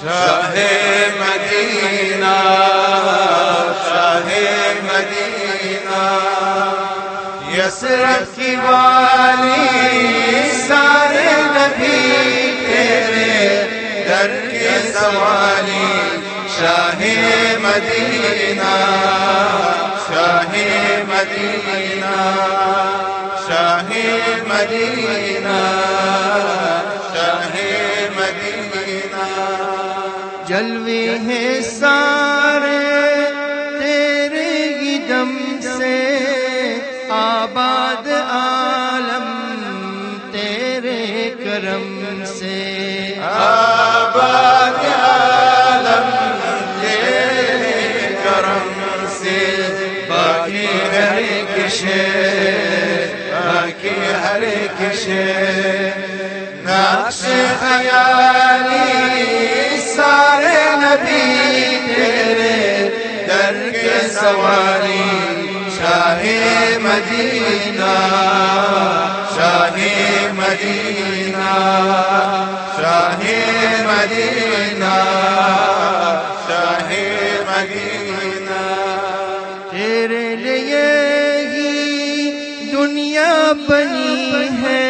شاہ مدینہ شاہ مدینہ یثرب کی والی سارے نبی تیرے در کے سوالی شاہ مدینہ شاہ مدینہ شاہ مدینہ شاہ مدینہ جلوے ہیں سارے تیرے ہی دم سے آباد عالم تیرے کرم سے آباد عالم تیرے کرم سے باقی ہر ایک شے باقی ہر ایک شے نقش خیالی سارے نبی تیرے در کے سوالی شاہ مدینہ شاہ مدینہ شاہ مدینہ شاہ مدینہ تیرے لیے ہی دنیا بنی ہے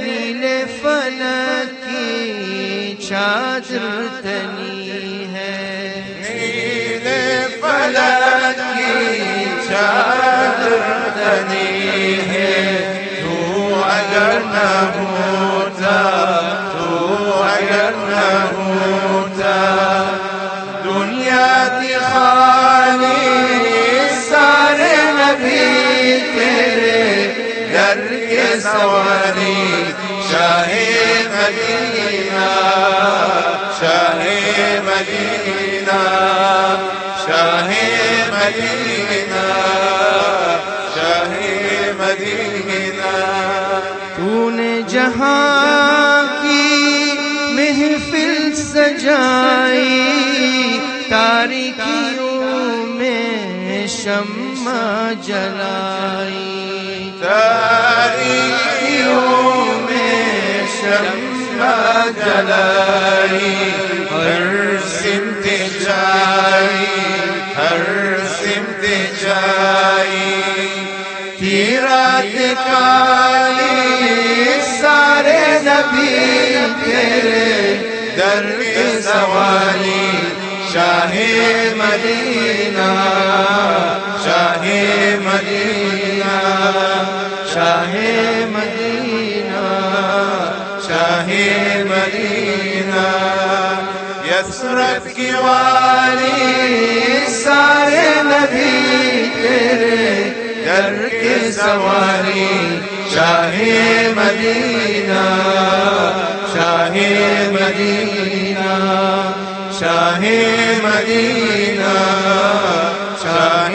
نیلے فلک کی چادر تنی ہے نیلے فلک کی چادر تنی ہے تو اگر نہ ہوتا تو اگر نہ ہوتا دنیا کی خالی سارے نبی تیرے در کے سوالی شاہ مدینہ شاہ مدینہ شاہ مدینہ شاہ مدینہ تو نے جہاں کی محفل سجائی تاریکیوں میں شمع جلائی تاریکیوں میں شمع جلائی ہر سمت جائی ہر سمت جائی کی رات کالی سارے نبی تیرے در کے سوالی شاہ مدینہ شاہ مدینہ شاہ مدینہ شاہ مدینہ یثرب کی والی سارے نبی تیرے در کے سوالی شاہ مدینہ شاہ مدینہ شاہ مدینہ شاہ